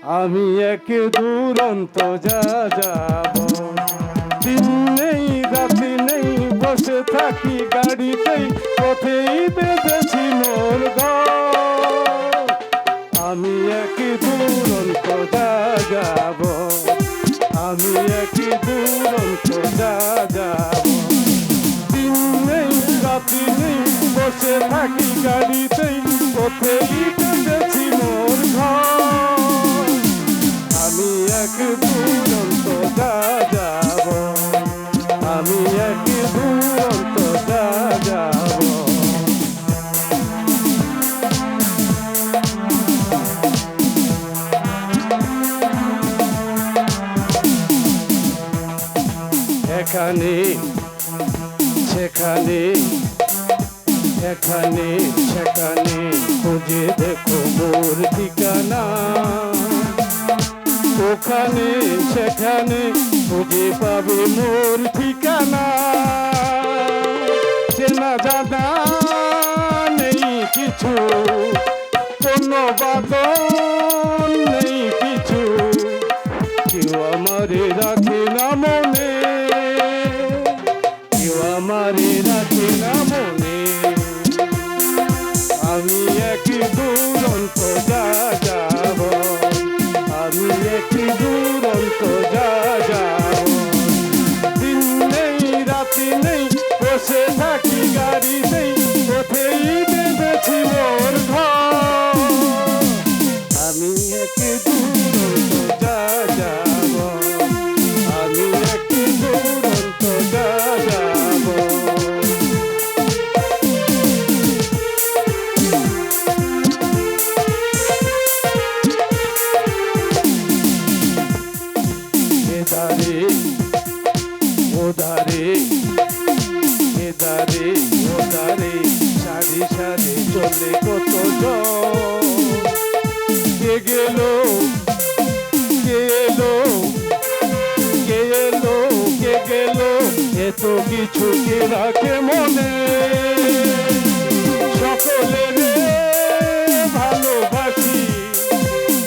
আমি এক দুরন্ত যা যাব, দিন নেই রাতি নেই বসে থাকি গাড়িতেই, পথেই বেঁধেছি মোর ঘর। আমি এক দুরন্ত যা যাব, আমি এক দুরন্ত যা যাব, দিন নেই রাতি নেই বসে থাকি গাড়িতেই, পথেই বেঁধেছি মোর ঘর। আমি এক দুরন্ত যা যাব, আমি এক দুরন্ত যা যাব। এখানে সেখানে এখানে সেখানে খুঁজে দেখো মোর ঠিকানা, ওখানে সেখানে খুঁজে পাবে মোর ঠিকানা। চেনা জানা নেই কিছু, কোনো বাদন নেই কিছু, কেউ আমারে রাখে না মনে, কেউ আমারে রাখে না মনে। আমি এক দুরন্ত যা যাব, আমি এক দুরন্ত যা যাব, দিন নেই রাতি নেই বসে থাকি গাড়িতেই, পথেই বেঁধেছি মোর ঘর। আমি এক দুরন্ত যা যাব, আমি এক দুরন্ত যা যাব। এদারে ওদারে এদারে ওদারে সারি সারি চলে কত জন, কে গেল কে এলো কে এলো কে গেল, এত কিছু কে রাখে মনে। সকলের ভালোবাসি,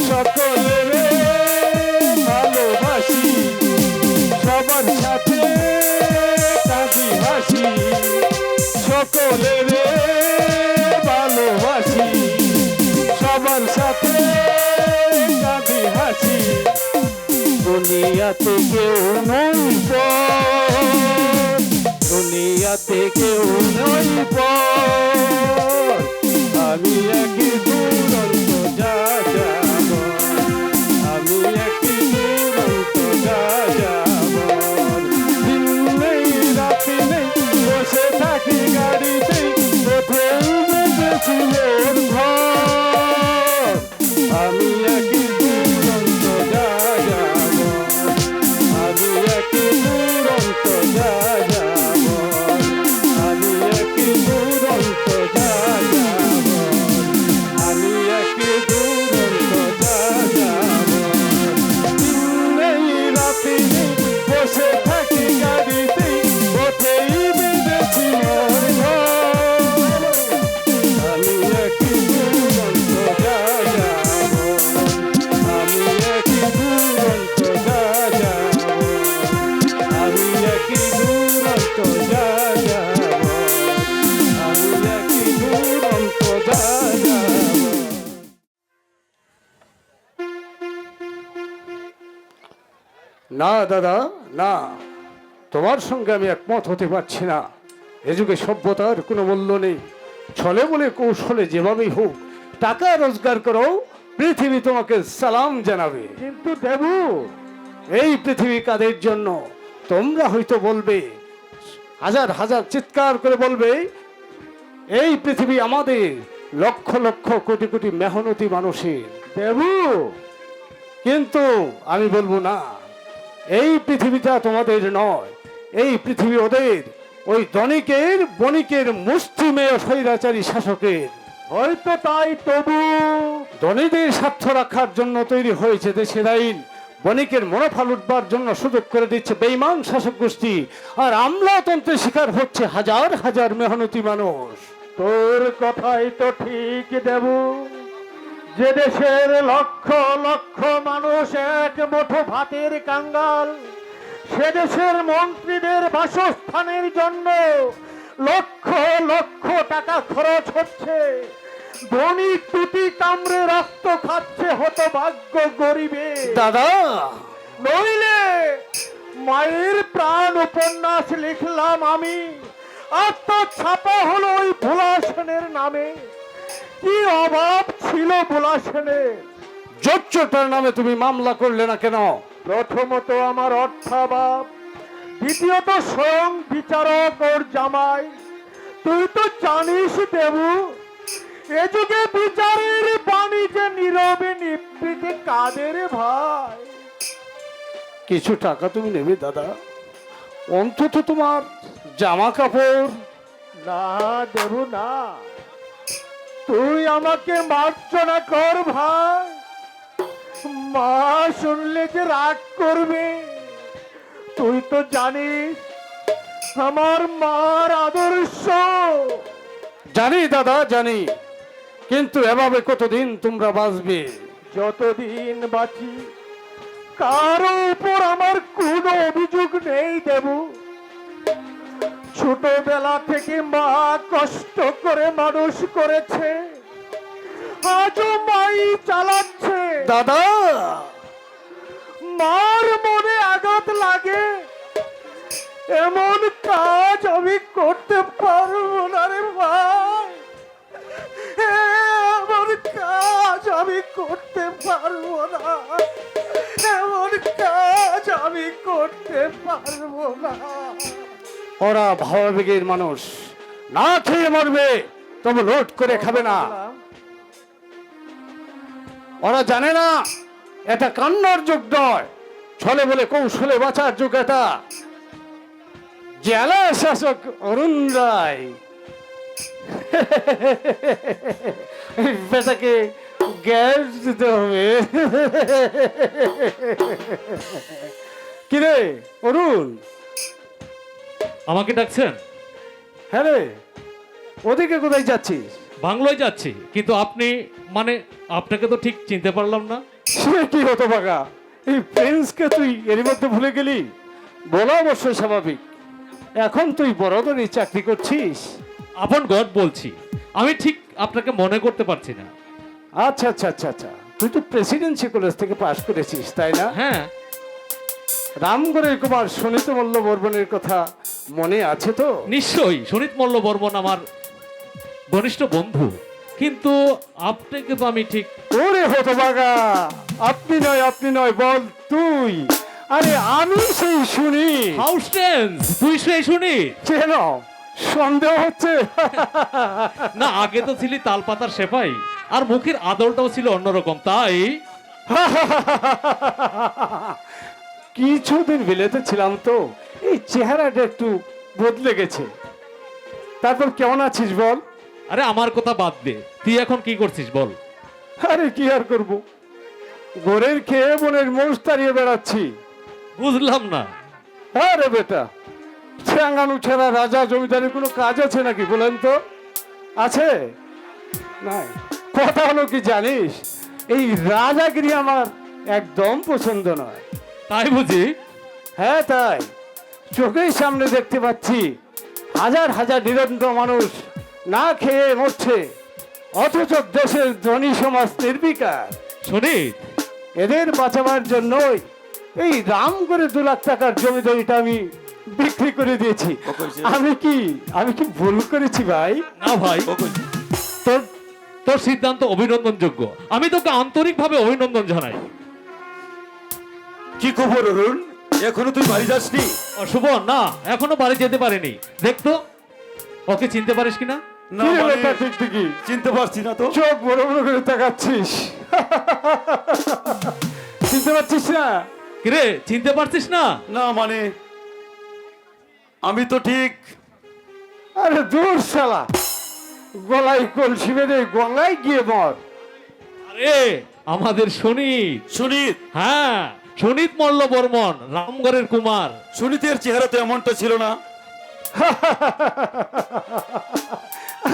সকলের ভালোবাসি, সবার সাথে কাঁদি হাসি, সকলের ভালোবাসি, সবার সাথে কাঁদি হাসি। দুনিয়াতে কেউ নই পর, দুনিয়াতে কেউ নই পর। আমি এক দুরন্ত যা যাব, আমি এক দুরন্ত যা যাব, দিন নেই রাতি নেই বসে থাকি গাড়িতেই, পথেই বেঁধেছি মোর ঘর। আমি এক দুরন্ত যা যাব, আমি এক দুরন্ত যা যাব, আমি এক দুরন্ত যা যাব, আমি এক দুরন্ত যা যাব, দিন নেই রাতি নেই বসে থাকি গাড়িতেই, পথেই বেঁধেছি মোর ঘর। আমি এক দুরন্ত যা যাব, আমি এক দুরন্ত যা যাব, আমি এক দুরন্ত যা যাব, আমি এক দুরন্ত যা যাব। না দাদা না, তোমার সঙ্গে আমি একমত হতে পারছি না। এ যুগে সভ্যতার কোনো মূল্য নেই। ছলে বলে কৌশলে যেভাবেই হোক টাকা রোজগার করো, পৃথিবী তোমাকে সালাম জানাবে। কিন্তু দেবু, এই পৃথিবী কাদের জন্য? তোমরা হয়তো বলবে, হাজার হাজার চিৎকার করে বলবে, এই পৃথিবী আমাদের, লক্ষ লক্ষ কোটি কোটি মেহনতি মানুষের। দেবু, কিন্তু আমি বলবো না, এই পৃথিবীটা তোমাদের নয়, এই পৃথিবী ওদের, ওই ধনিকের বণিকের মুষ্টিমেয় স্বৈরাচারী শাসকের। হয়তো তাই, তবু ধনীদের স্বার্থ রাখার জন্য তৈরি হয়েছে দেশের আইন, বণিকের মুনাফা লুটবার জন্য সুযোগ করে দিচ্ছে বেঈমান শাসক গোষ্ঠী, আর আমলাতন্ত্রের শিকার হচ্ছে হাজার হাজার মেহনতি মানুষ। তোর কথাই তো ঠিক দেবু, যে দেশের লক্ষ লক্ষ মানুষ এক মুঠো ভাতের কাঙ্গাল, সে দেশের মন্ত্রীদের বাসস্থানের জন্য লক্ষ লক্ষ টাকা খরচ হচ্ছে। ধনী টুটি কামড়ে রক্ত খাচ্ছে হতভাগ্য গরিবে। দাদা, নইলে মায়ের প্রাণ উপন্যাস লিখলাম আমি, আর তো ছাপা হলো ওই ভোলা সেনের নামে। কি অভাব ছিল ভোলা সেনের। জোচ্চটার নামে তুমি মামলা করলে না কেন? প্রথমত আমার অর্থাভাব, দ্বিতীয়ত স্বয়ং বিচারক ওর জামাই। তুই তো জানিস দেবু, এ যুগে বিচারের বাণী যে নীরবে নিবৃতে কাদের ভাই। কিছু টাকা তুমি নেবে দাদা, অন্তত তোমার জামা কাপড়। না দেবু না, তুই আমাকে মার্জনা কর ভাই। মা শুনলে যে রাগ করবে। তুই তো জানিস আমার মার আদর্শ। জানি দাদা জানি, কিন্তু এভাবে কতদিন তোমরা বাঁচবে? যতদিন বাঁচি কারো উপর আমার কোনো অভিযোগ নেই দেবু। ছোটবেলা থেকে মা কষ্ট করে মানুষ করেছে, আজও মাই চালাচ্ছে। দাদা, মার মনে আঘাত লাগে এমন কাজ আমি করতে পারবো না রে ভাই। এমন কাজ আমি করতে পারবো না, এমন কাজ আমি করতে পারবো না। ওরা ভাবাবেগের মানুষ, না খেয়ে মরবে তবে লোট করে খাবে না। ওরা জানে না এটা কান্নার যুগ নয়, ছলে বলে কৌশলে বাঁচার যুগ এটা। জেলা শাসক অরুণ রায় বেটাকে গ্যাস দিতে হবে। কিরে অরুণ, আমাকে ডাকছেন? হ্যাঁ রে, ওদিকে কোথায় যাচ্ছিস? বাংলোয় যাচ্ছি, কিন্তু আপনি মানে আপনাকে তো ঠিক চিনতে পারলাম না। সে কি হতো বাগা, এই প্রিন্সকে তুই এর মধ্যে ভুলে গেলি? বলা অবশ্যই স্বাভাবিক, এখন তুই বড়দের চাকরি করছিস। আপন গড বলছি, আমি ঠিক আপনাকে মনে করতে পারছি না। আচ্ছা আচ্ছা আচ্ছা আচ্ছা, তুই তো প্রেসিডেন্সি কলেজ থেকে পাশ করেছিস তাই না? হ্যাঁ, রামগড়ের কুমার সুনীত মল্ল বর্মনের কথা মনে আছে তো? নিশ্চয়ই। সুনীত মল্ল বর্মন আমার ঘনিষ্ঠ বন্ধু, কিন্তু আপনাকে তো আমি ঠিক। ওরে হতো বাগা, আপনি নয় বল তুই। আরে আমি সেই শুনি। হাউস টেন্স, তুই সেই শুনি কেন সন্দেহ হচ্ছে? না, আগে তো ছিলি তালপাতার সেপাই, আর মুখের আদরটাও ছিল অন্যরকম, তাই। কিছুদিন বিলেতে ছিলাম তো, এই চেহারাটা একটু বদলে গেছে। তারপর কেমন আছিস বল? আরে আমার কথা বাদ দে, তুই এখন কি করছিস বল? আরে কি আর করব, ঘরের খেয়ে বোনের মোষ তাড়িয়ে বেড়াচ্ছি। বুঝলাম না। আরে বেটা, ঠ্যাঙ্গানু ঠেরা রাজা জমিদারের কোনো কাজ আছে নাকি বলেন তো? আছে? নাই। কথা হলো কি জানিস, এই রাজাগিরি আমার একদম পছন্দ নয়। তাই বুঝি? হ্যাঁ তাই, চোখের সামনে দেখতে পাচ্ছি হাজার হাজার নিরন্তর মানুষ না খেয়ে মরছে, অথচ দেশের ধনী সমাজ নির্বিকার। সুনীত, এদের বাঁচাবার জন্যই এই রামগড়ে 2 লাখ টাকার জমিটা আমি বিক্রি করে দিয়েছি। আমি কি ভুল করেছি ভাই? না ভাই, তোর তোর সিদ্ধান্ত অভিনন্দনযোগ্য। আমি তোকে আন্তরিকভাবে অভিনন্দন জানাই। কি খবর অরুণ, এখনো তুই বাড়ি যাসনি? শুভ না, এখনো বাড়ি যেতে পারিনি। দেখতো ওকে চিনতে পারিস কিনা। না কি রে মানে বেটা টিকটিকি, চিনতে পারছি না তো। চোখ বড় বড় করে তাকাচ্ছিস, চিনতে পারছিস না? কিরে, চিনতে পারছিস না? না মানে আমি তো ঠিক। আরে দূর শালা, গলায় কলসি বেঁধে গঙ্গায় গিয়ে মর। আরে আমাদের সুনীত। সুনীত? হ্যাঁ, সুনীত মল্ল বর্মন, রামগড়ের কুমার। সুনীতের চেহারা তো এমনটা ছিল না।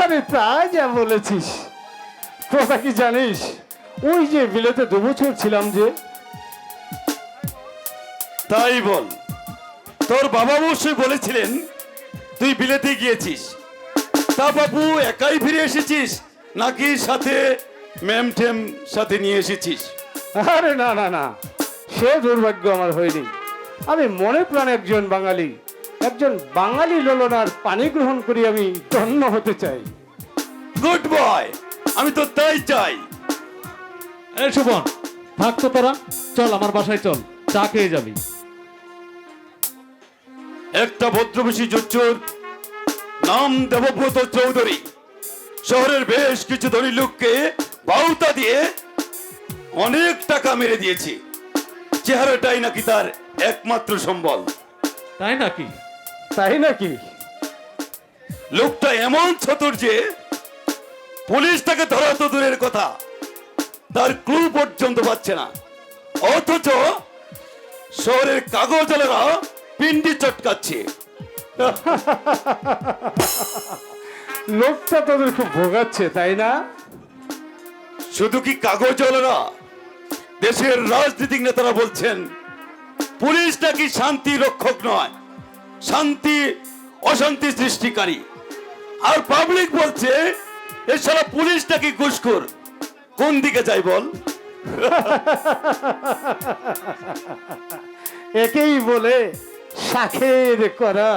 আরে তাই যা বলেছিস। কথা কি জানিস, ওই যে বিলেতে 2 বছর ছিলাম যে। তাই বল, তোর বাবা অবশ্যই বলেছিলেন তুই বিলেতে গিয়েছিস। তা বাবু একাই ফিরে এসেছিস নাকি সাথে ম্যাম ঠ্যাম সাথে নিয়ে এসেছিস? আরে না না না, সে দুর্ভাগ্য আমার হয়নি। আমি মনে প্রাণে একজন বাঙালি, একজন বাঙালি ললনার পানি গ্রহণ করি আমি ধন্য হতে চাই। গুড বয়, আমি তো তাই চাই। এই সুমন, থাক তো তোরা, চল আমার বাসায় চল, চা খেয়ে যাবি। একটা ভদ্রবেশী জুচ্চুর নাম দেবব্রত চৌধুরী শহরের বেশ কিছু ধনী লোককে বাউতা দিয়ে অনেক টাকা মেরে দিয়েছে। চেহারাটাই নাকি তার একমাত্র সম্বল। তাই নাকি? তাই নাকি? লোকটা এমন চতুর যে পুলিশ তাকে ধরা তো দূরের কথা, তার ক্লু পর্যন্ত পাচ্ছে না। অথচ শহরের কাগজওয়ালারা পিন্ডি চটকাচ্ছে। লোকটা তোদের খুব ভোগাচ্ছে, তাই না? শুধু কি কাগজওয়ালারা, দেশের রাজনৈতিক নেতারা বলছেন পুলিশ নাকি শান্তি রক্ষক নয়, শান্তি অশান্তি সৃষ্টিকারী। আর পাবলিক বলছে এছাড়া পুলিশ নাকি ঘুষখোর। কোন দিকে যাই বল? একেই বলে শাখের করা।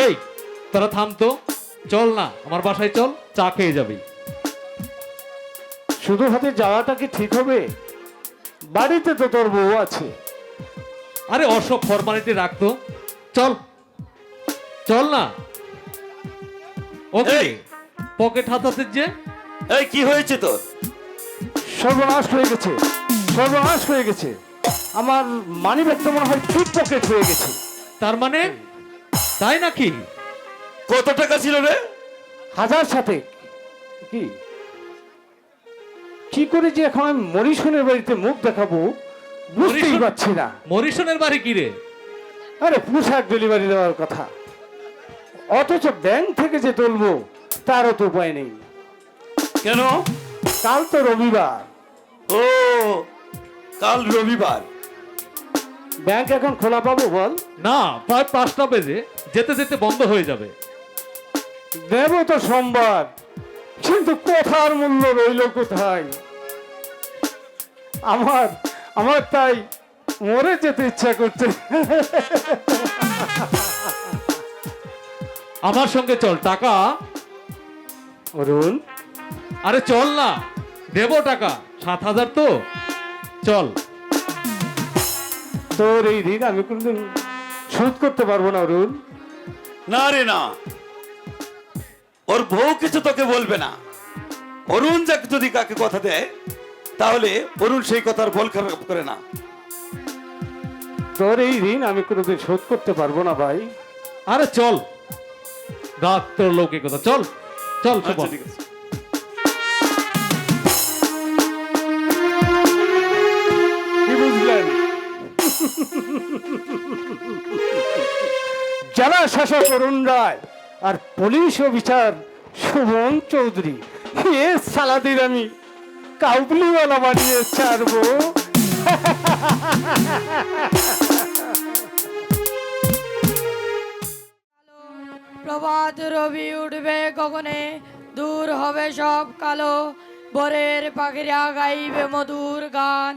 এই তোরা থাম তো, চল না আমার বাসায় চল, চা খেয়ে যাবি। শুধু হাতে যাওয়াটা কি ঠিক হবে? বাড়িতে তো তোর বউ আছে। আরে অসব ফর্মালিটি রাখতো, চল চল না। ওকে, এই। পকেট হাতাতে যে। এই কি হয়েছে তোর? সর্বনাশ হয়ে গেছে, সর্বনাশ হয়ে গেছে। আমার মানি ব্যাগটা মনে হয় পিক পকেট হয়ে গেছে। তার মানে তাই নাকি? কত টাকা ছিল রে? 1000 সাথে কি কি করে যে এখন আমি মরিশনের বাড়িতে মুখ দেখাবো বুঝতেই মরিশন? পারছি না। মরিশনের বাড়ি কি রে? আরে পোশাক ডেলিভারি দেওয়ার কথা, অথচ ব্যাংক থেকে যে তুলবো তারও তো উপায় নেই। কেন? কাল তো রবিবার, ও, কাল রবিবার। ব্যাংক এখন খোলা পাবো বল? না, প্রায় 5টা বেজে, যেতে যেতে বন্ধ হয়ে যাবে। দেব তো সোমবার, কিন্তু কথার মূল্য রইল কোথায়? আমার আমার তাই মরে যেতে ইচ্ছা করছে। আমার সঙ্গে চল, টাকা। অরুণ, আরে চল না, দেবো টাকা, 7,000 তো, চল। তোর এই ঋণ আমি কোনদিন শোধ করতে পারবো না অরুণ। না রে না, ওর বউ কিছু তোকে বলবে না। অরুণ যাকে যদি কাকে কথা দেয় তাহলে অরুণ সেই কথার বল খারাপ করে না। তোর এই ঋণ আমি কোনোদিন শোধ করতে পারবো না ভাই। আরে চল, রাত তোর লোকে কথা, চল চল আচ্ছা, সুমন। ঠিক আছে। কি বুঝলেন? জেলা শাসক অরুণ রায় আর পুলিশ ও বিচার সুমন চৌধুরী, এ সালাদিন আমি কাউবলিওয়ালা বানিয়ে ছাড়বো। প্রভাত রবি উঠবে গগনে, দূর হবে সব কালো, ভোরের পাখিরা গাইবে মধুর গান,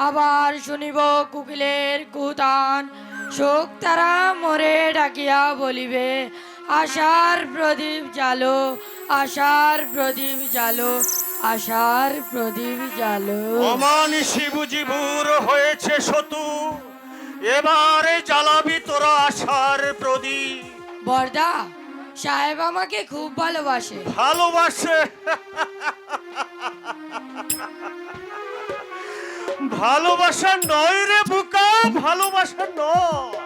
আবার শুনিব কুকিলের কুতান, শোক তারা মরে ডাকিয়া বলিবে, আশার প্রদীপ জালো, আশার প্রদীপ জালো, আশার প্রদীপ জালো। অমানিসি বুঝি ভোর হয়েছে শতু, এবারে জ্বালাবি তোরা আশার প্রদীপ। বর্দা, সাহেব আমাকে খুব ভালোবাসে। ভালোবাসে? ভালোবাসা নয় রে বুকা, ভালোবাসা নয়।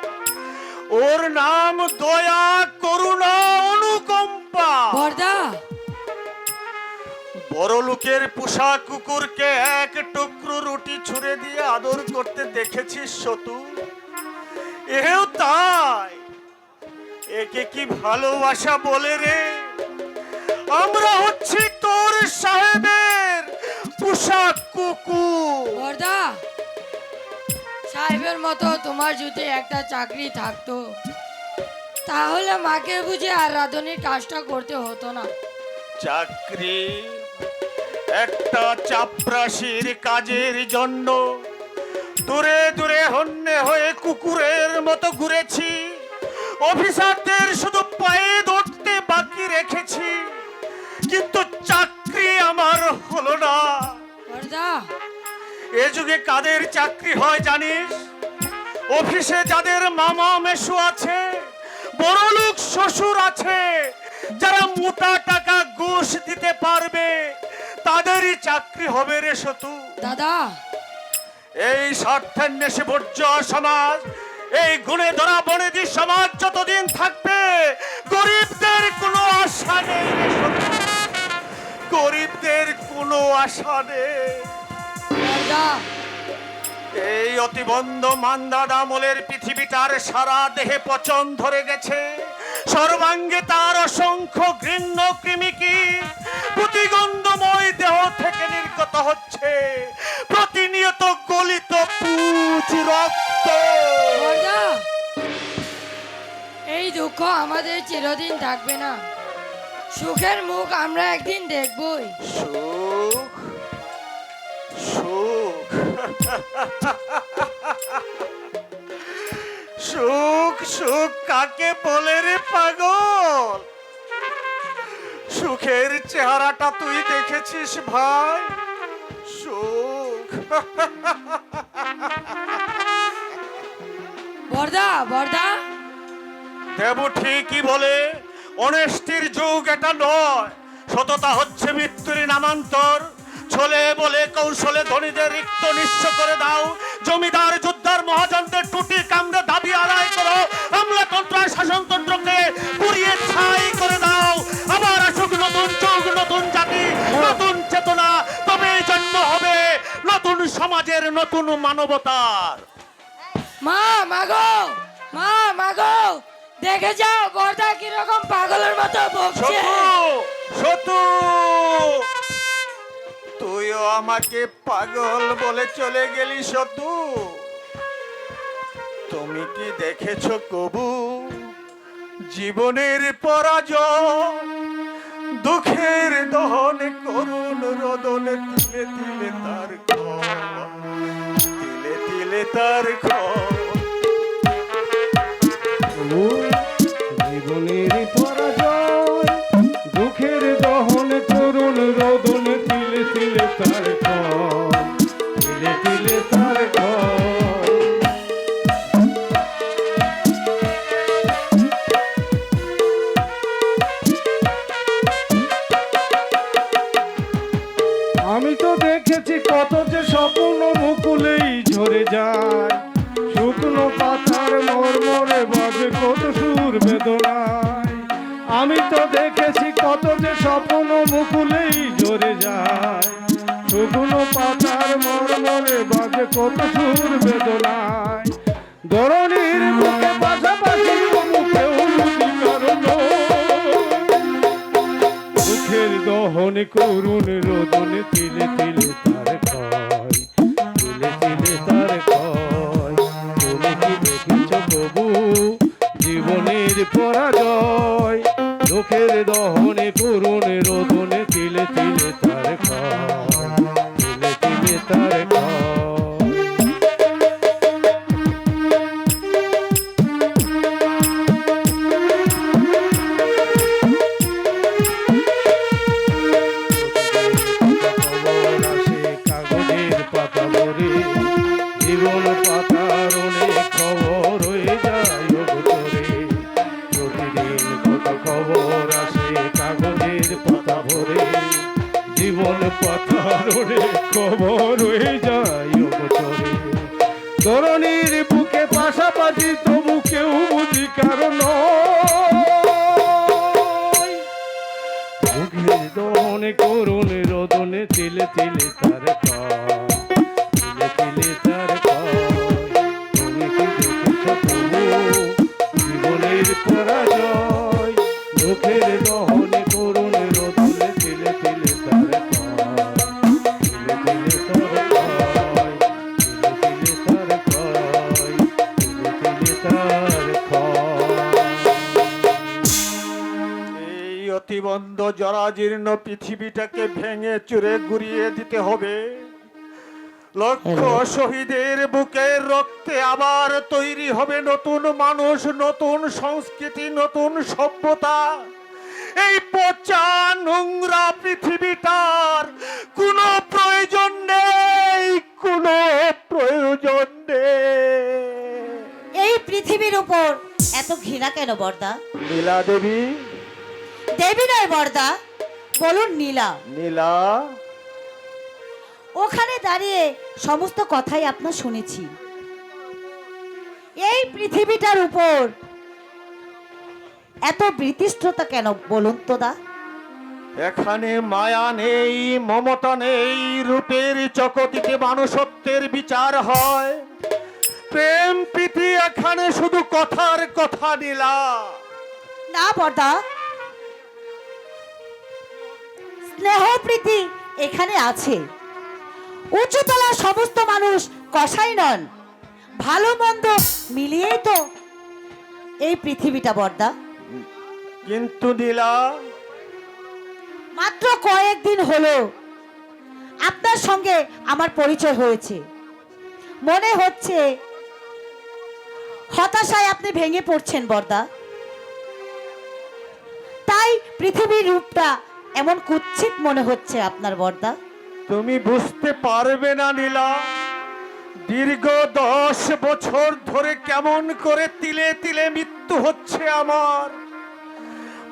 ওর নাম দয়া, করুণা, অনুকম্পা। বর্দা, বড় লোকের পোষা কুকুরকে এক টুকরো রুটি ছুঁড়ে দিয়ে আদর করতে দেখেছিস শতু? এও তাই। একে কি ভালোবাসা বলে রে? আমরা হচ্ছি তোর সাহেবের পোশাক কুকুর। বর্দা, সাহেবের মতো তোমার যদি একটা চাকরি থাকতো তাহলে মাকে বুঝে আর রাঁধুনির কাজটা করতে হতো না। চাকরি? একটা চাপরাশির কাজের জন্য দূরে দূরে হন্যে হয়ে কুকুরের মতো ঘুরেছি। অফিসারদের শুধু পায়ে ধরতে বাকি রেখেছি, কিন্তু চাকরি আমার হলো না। বর্দা, এ যুগে কাদের চাকরি হয় জানিস? অফিসে যাদের মামা মেশু আছে, বড়লোক শ্বশুর আছে, যারা মোটা টাকা ঘুষ দিতে পারবে, তাদেরই চাকরি হবে রে সতু। দাদা, এই স্বার্থের নেশে বর্জ্য সমাজ, এই গুণে ধরা বনেদি সমাজ যতদিন থাকবে, গরিবদের কোনো আশা নেই রে সতু। গরিবদের কোনো আশা নেই। বর্দা, এই অতিবন্ধ মান্দাদ আমলের পৃথিবীটার সারা দেহে পচন ধরে গেছে। সর্বাঙ্গে তার অসংখ্য ঘৃণ্য কৃমিকি প্রতিগন্ধময় দেহ থেকে নির্গত হচ্ছে, প্রতিনিয়ত গলিত পুঁজ রক্ত। বর্দা, এই দুঃখ আমাদের চিরদিন থাকবে না। সুখের মুখ আমরা একদিন দেখবই। সুখ সুখ সুখ সুখ কাকে বলে রে পাগল? সুখের চেহারাটা তুই দেখেছিস ভাই? সুখ বর্দা, বর্দা, দেব ঠিকই বলে, অনেস্টির যুগ এটা নয়। সততা হচ্ছে মৃত্যুর নামান্তর। ছলে বলে কৌশলে ধনীদের রিক্ত নিঃস্ব করে দাও। জমিদার যোদ্ধার মহাজনদের টুটি কামড়ে দাবি আদায় করো। আমলাতন্ত্র আর শাসনতন্ত্রকে পুড়িয়ে ছাই করে দাও। আবার আসুক নতুন যুগ, নতুন জাতি, নতুন চেতনা, তবেই জন্ম হবে নতুন সমাজের, নতুন মানবতার। মা, মাগো, মা, মাগো, দেখে যাও বর্দা কিরকম পাগলের মতো বকছে। সতু, সতু, তুইও আমাকে পাগল বলে চলে গেলি সতু। তুমি কি দেখেছো কবু জীবনের পরাজয়? দুঃখের দহন করুণ রোদন, তিলে তিলে তার ঘর, তিলে তিলে তার ঘর। ও জীবনের পরাজয়, দুঃখের দহন করুণ রোদন, তিলে তিলে তার ঘর, তিলে তিলে তার ঘর। আমি তো দেখেছি কত যে স্বপ্ন মুকুলেই ঝরে যায়, শুকনো পাতার মরমরে বাজে কত সুর বেদনায়। আমি তো দেখেছি কত যে স্বপ্ন মুকুলেই ঝরে যায়, শুকনো পাতার মরমরে বাজে কত সুর বেদনায়। ধরণীর বুকে পাশাপাশি মুখেও বুঝি কারণ, দুঃখের দহনে করুণ রোদনে, তিলে তিলে তার ক্ষয়, তিলে তিলে তার ক্ষয়। তুমি কি দেখেছ প্রভু জীবনের পরাজয়? দুঃখের দহনে করুণ রোদনে, তিলে তিলে তার ক্ষয়, তিলে তিলে তার ক্ষয়। কাগজের পাতা ভরে জীবন পাতার অনেক খবর হয়ে যায় অগোচরে। প্রতিদিন কত খবর আসে কাগজের পাতা ভরে, জীবন পাতার অনেক খবর হয়ে যায় অগোচরে। ধরণীর বুকে পাশাপাশি তবু কেউ বুঝি কারণ, বুকের দহনে করুণ রোদনে, তিলে তিলে তার ক্ষয়, তিলে তিলে তার ক্ষয়। তুমি কি দেখেছ প্রভু জীবনের পরাজয়? দুঃখের দহনে করুণ রোদনে, তিলে তিলে তার জরাজীর্ণ পৃথিবীটাকে ভেঙে চুরে গুড়িয়ে দিতে হবে। লক্ষ শহীদের বুকের রক্তে আবার তৈরি হবে নতুন মানুষ, নতুন সংস্কৃতি, নতুন সভ্যতা। এই পচা নোংরা পৃথিবীটার কোনো প্রয়োজন নেই, কোনো প্রয়োজন নেই। এই পৃথিবীর উপর এত ঘৃণা কেন বর্দা? নীলা দেবী, দেবী নয় বর্দা, বলুন নীলা। নীলা, ওখানে দাঁড়িয়ে সমস্ত কথাই আপনার শুনেছি। এই পৃথিবীটার উপর এত বিতৃষ্ণতা কেন বলুন তো দা? এখানে মায়া নেই, মমতা নেই, রূপের চকতিতে মানুষত্বের বিচার হয়। প্রেম প্রীতি এখানে শুধু কথার কথা। নীলা, না বর্দা, স্নেহ প্রীতি এখানে আছে। উচ্চতলার সমস্ত মানুষ কসাই নন, ভালো মন্দ মিলিয়েই তো এই পৃথিবীটা বর্দা। কিন্তু নীলা, মাত্র কয়েকদিন হলো আপনার সঙ্গে আমার পরিচয় হয়েছে। মনে হচ্ছে হতাশায় আপনি ভেঙে পড়ছেন বর্দা। তাই পৃথিবীর রূপটা এমন কুৎসিত মনে হচ্ছে আপনার বর্দা। তুমি বুঝতে পারবে না নীলা, দীর্ঘ 10 বছর ধরে কেমন করে তিলে তিলে মৃত্যু হচ্ছে আমার।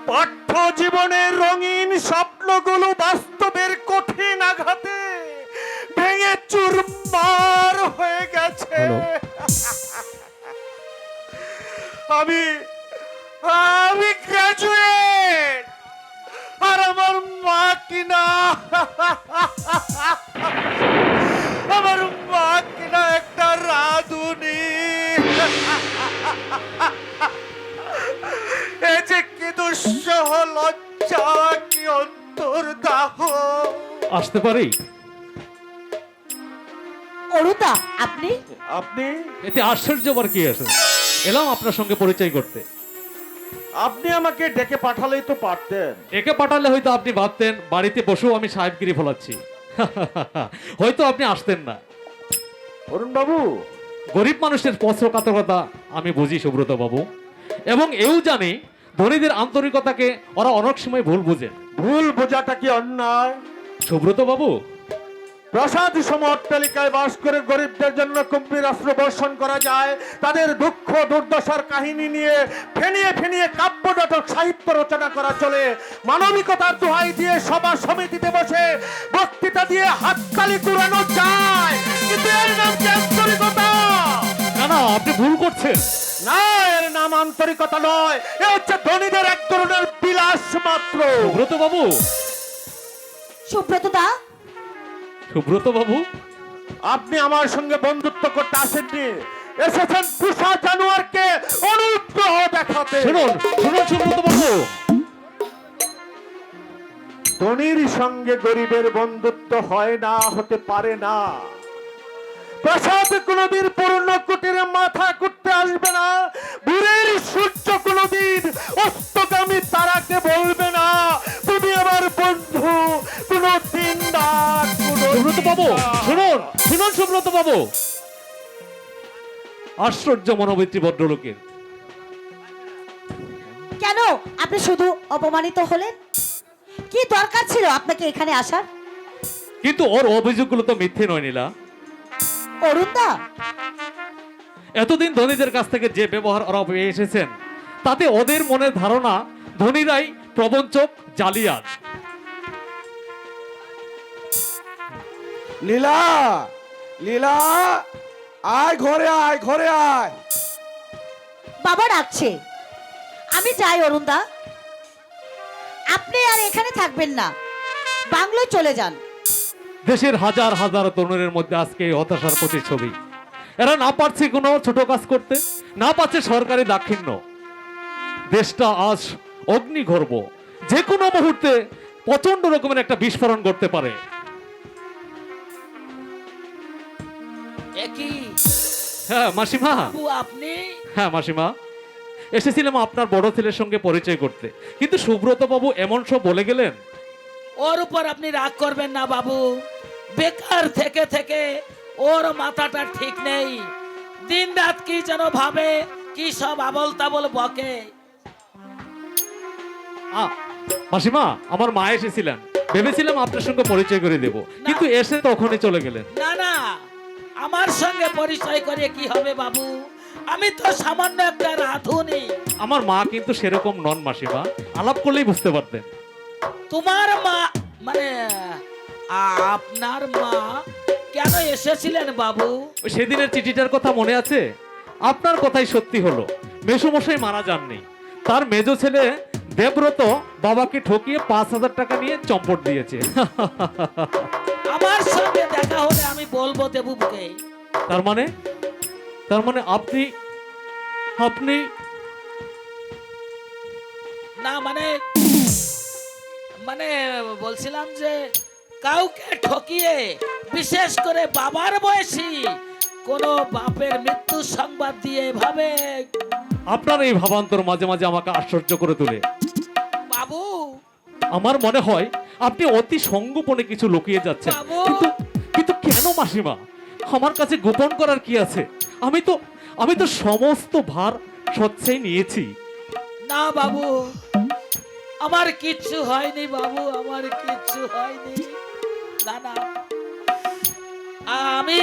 পাঠ্য জীবনের রঙিন স্বপ্নগুলো বাস্তবের কঠিন আঘাতে ভেঙে চুরমার হয়ে গেছে। আমি আমি গ্রাজুয়েট, আর আমার মা কিনা আমার মা কিনা একটা রাঁধুনি। এ যে কি দুঃসহ লজ্জা, কি অন্তর্দাহ। আসতে পারি? অরুতা, আপনি? আপনি এতে আশ্চর্য আবার কি আছে? এলাম আপনার সঙ্গে পরিচয় করতে। আপনি আমাকে ডেকে পাঠালেই তো পারতেন। একে পাঠালে হয়তো আপনি ভাবতেন বাড়িতে বসেও আমি সাহেবগিরি ফলাচ্ছি। হয়তো আপনি আসতেন না। অরুণ বাবু, গরিব মানুষের স্পর্শকাতরতা আমি বুঝি সুব্রত বাবু, এবং এও জানি ধনীদের আন্তরিকতাকে ওরা অনেক সময় ভুল বুঝেন। ভুল বোঝাটা কি অন্যায়? সুব্রত বাবু, প্রাসাদ সম অট্টালিকায় বাস করে গরিবদের জন্য গম্ভীর অস্ত্র বর্ষণ করা যায়, তাদের দুঃখ দুর্দশার কাহিনী নিয়ে ফেনিয়ে ফেনিয়ে কাব্য নাটক সাহিত্য রচনা করা চলে। মানবিকতার দোহাই দিয়ে সভা সমিতিতে বসে বক্তৃতা দিয়ে হাততালি কুড়ানো যায়, কিন্তু এর নাম কি আন্তরিকতা? না না, আপনি ভুল করছেন। না, এর নাম আন্তরিকতা নয়, এ হচ্ছে ধনীদের এক ধরনের বিলাস মাত্র। সুব্রত বাবু, সুব্রত দা, সুব্রত বাবু, আপনি আমার সঙ্গে বন্ধুত্ব করতে আসেননি, এসেছেন পুষা জানোয়ারকে অনুগ্রহ দেখাতে। শুনুন শুনুন সুব্রত বাবু, ধনীর সঙ্গে গরিবের বন্ধুত্ব হয় না, হতে পারে না। প্রাসাদ কোনদিন পূর্ণ কুটিরে মাথা করতে আসবে না, ভোরের সূর্য কোনদিন অস্তগামী তারাকে বলবে না তুমি আমার বন্ধু। কোনদিন না, সুব্রত বাবু, শুনুন শুনুন সুব্রত বাবু, আশ্চর্য মনোবৃত্তি ভদ্রলোকের। কেন আপনি শুধু অপমানিত হলেন? কি দরকার ছিল আপনাকে এখানে আসার? কিন্তু ওর অভিযোগগুলো তো মিথ্যে নয় নীলা। অরুণ দা, এতদিন ধনীদের কাছ থেকে যে ব্যবহার ওরা পেয়ে এসেছেন, তাতে ওদের মনের ধারণা ধনীরাই প্রবঞ্চক, জালিয়াত। লীলা, লীলা, আয় ঘরে আয়, ঘরে আয়। বাবা ডাকছে, আমি যাই। অরুণ দা, আপনি আর এখানে থাকবেন না, বাংলোয় চলে যান। দেশের হাজার হাজার তরুণের মধ্যে আজকে এই হতাশার প্রতিচ্ছবি। এরা না পারছে কোনো ছোট কাজ করতে, না পাচ্ছে সরকারি দাক্ষিণ্য। দেশটা আজ অগ্নিগর্ভ, যে কোনো মুহূর্তে প্রচন্ড রকমের একটা বিস্ফোরণ করতে পারে। একই হ্যাঁ মাসিমা, আপু, আপনি? হ্যাঁ মাসিমা, এসেছিলাম আপনার বড় ছেলের সঙ্গে পরিচয় করতে, কিন্তু সুব্রত বাবু এমন সব বলে গেলেন। ওর উপর আপনি রাগ করবেন না বাবু, বেকার থেকে থেকে ওর মাথাটা ঠিক নেই, দিন রাত কি যেন ভাবে, কি সব আবল তাবল বকে। মাসিমা, আমার মা এসেছিলেন, ভেবেছিলাম আপনার সঙ্গে পরিচয় করে দেব, কিন্তু এসে তখনই চলে গেলেন। না না, আমার সঙ্গে পরিচয় করে কি হবে বাবু, আমি তো সামান্য একটা রাঁধুনি। আমার মা কিন্তু সেরকম নন মাসিমা, আলাপ করলেই বুঝতে পারতেন। তোমার মা মানে আপনার মা কেন এসেছিলেন বাবু? ওই সেদিনের চিঠিটার কথা মনে আছে? আপনার কথাই সত্যি হলো, মেসোমশাই মারা যাননি, তার মেজো ছেলে দেবব্রত বাবাকে ঠকিয়ে 5,000 টাকা নিয়ে চম্পট দিয়েছে। আমার সঙ্গে দেখা হলে আমি বলবো দেবুকে। তার মানে আপনি আপনি না মানে মানে বলছিলাম যে কাউকে ঠকিয়ে, বিশেষ করে বাবার বয়সী কোন বাপের মৃত্যু সংবাদ দিয়ে এভাবে। আপনার এই ভাবান্তর মাঝে মাঝে আমাকে আশ্চর্য করে তোলে বাবু, আমার মনে হয় আপনি অতি সঙ্গোপনে কিছু লুকিয়ে যাচ্ছেন। বাবু। কিন্তু কেন মাসিমা? আমার কাছে গোপন করার কি আছে? আমি তো সমস্ত ভার সচ্ছাই নিয়েছি। না বাবু, আমার কিচ্ছু হয়নি বাবু, আমার কিচ্ছু হয়নি। না না, আমি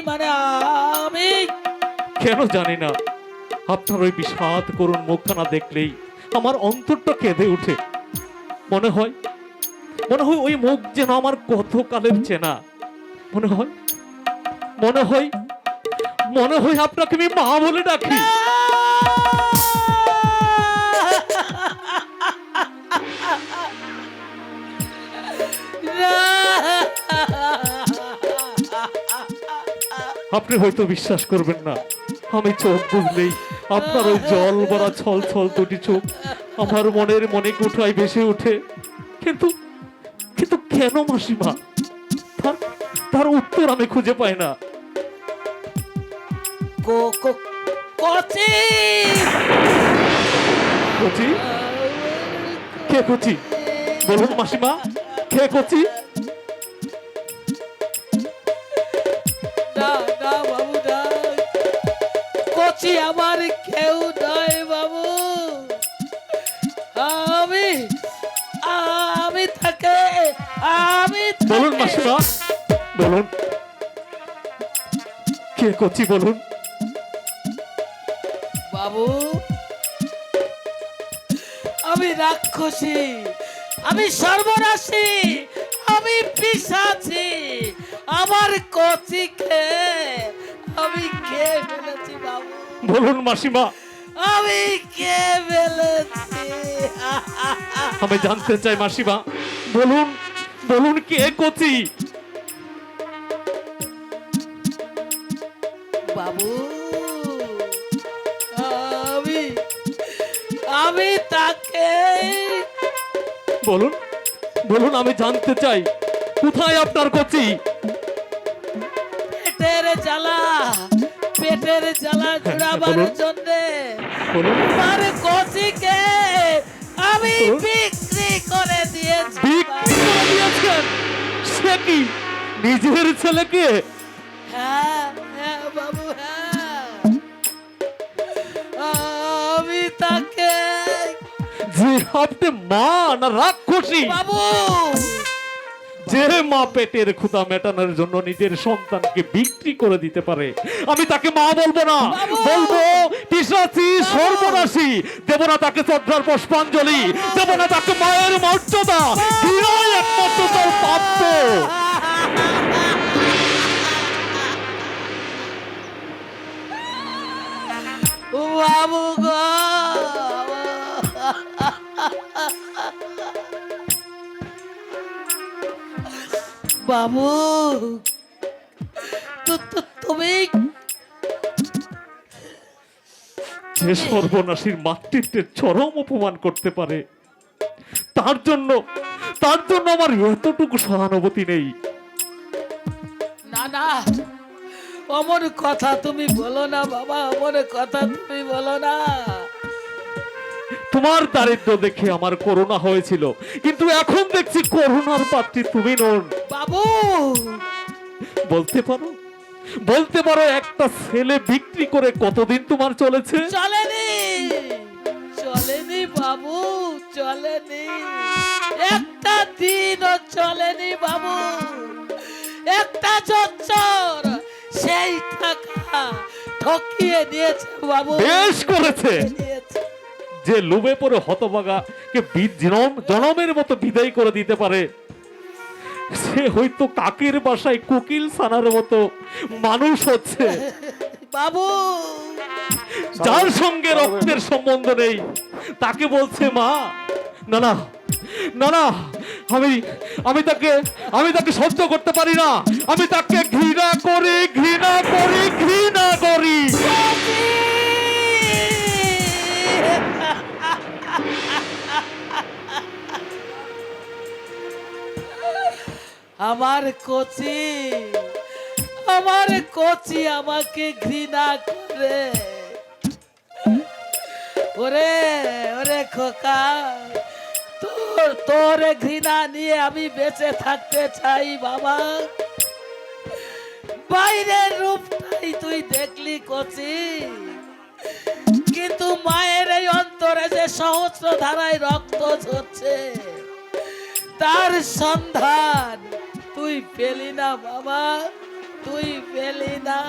মানে আমি কেন জানি না, আপনার ওই বিষাদ করুণ মুখখানা দেখলেই আমার অন্তরটা কেঁদে ওঠে। মনে হয় ওই মুখ যেন আমার কত কালের চেনা। মনে হয় আপনাকে আমি মা বলে ডাকি। আপনি হয়তো বিশ্বাস করবেন না, আমি চোখ বুঝলেই আপনার ওই জল ভরা ছল ছল দুটি চোখ আমার মনে কোঠায় ভেসে ওঠে। কিন্তু কেন মাসিমা? তার উত্তর আমি খুঁজে পাই না। কচি কচি? কে কচি? বলুন মাসিমা, কে কচি? না না বাবু, না, কচি আমার কেউ নয় বাবু। আমি তাকে বলুন মাসিমা, বলুন কে কচি, বলুন। বাবু, আমি রাক্ষসী, আমি সর্বনাশী, আমি পিশাচী, আমার কচিকে আমি কে ফেলেছি বাবু? বলুন মাসিমা, আমি কে ফেলেছি? আমি জানতে চাই মাসিমা, বলুন কে কচি? বাবু, আমি তাকে। বলুন আমি জানতে চাই, কোথায় আপনার কচি? পেটের জ্বালা জুড়াবার জন্য আমার কচিকে আমি বিক্রি করে দিয়েছি। বিক্রি করে দিয়েছেন? সে কি, নিজের ছেলেকে? হ্যাঁ হ্যাঁ বাবু, হ্যাঁ, আমি তাকে। যে আপনি মা না রাক্ষসী? বাবু, যে মা পেটের ক্ষুধা মেটানোর জন্য নিজের সন্তানকে বিক্রি করে দিতে পারে, আমি তাকে মা বলবো না, বলবো পিশাচী, সর্বনাশী। দেব না তাকে শ্রদ্ধার পুষ্পাঞ্জলি, দেব না তাকে মায়ের মর্যাদা, ঘৃণাই একমাত্র তার প্রাপ্য। বাবু গো, বাবু, তুমি যে সর্বনাশীর মাতৃত্বের চরম অপমান করতে পারে, তার জন্য আমার এতটুকু সহানুভূতি নেই। না না, অমর কথা তুমি বলো না বাবা, অমর কথা তুমি বলো না। তোমার দারিদ্র দেখে আমার করুণা হয়েছিল, কিন্তু এখন দেখছি করুণার পাত্রী তুমি নন। বাবু বলতে পারো, বলতে পারো একটা ছেলে বিক্রি করে কতদিন তোমার চলেছে? চলেনি, চলেনি বাবু, চলেনি, একটা দিনও চলেনি বাবু। একটা চচ্চর সেই টাকা ঠকিয়ে নিয়েছে বাবু, বেশ করেছে। নিয়েছে। যে লোভে পড়ে হতভাগা কে জনমের মতো বিদায় করে দিতে পারে, সে হয়তো কাকের বাসায় কোকিল ছানার মতো মানুষ হচ্ছে। বাবু যার সঙ্গে রক্তের সম্বন্ধ নেই তাকে বলছে মা। না না না না, আমি তাকে সহ্য করতে পারি না। আমি তাকে ঘৃণা করি, ঘৃণা করি, ঘৃণা করি। আমার কোচি, আমার কোচি আমাকে ঘৃণা করে। ওরে ওরে খোকা, তোর ঘৃণা নিয়ে আমি বেঁচে থাকতে চাই বাবা। বাইরের রূপটাই তুই দেখলি কোচি, কিন্তু মায়ের এই অন্তরে যে সহস্র ধারায় রক্ত ঝরছে, তার সন্ধান তুই পেলি না বাবা, তুই পেলি না।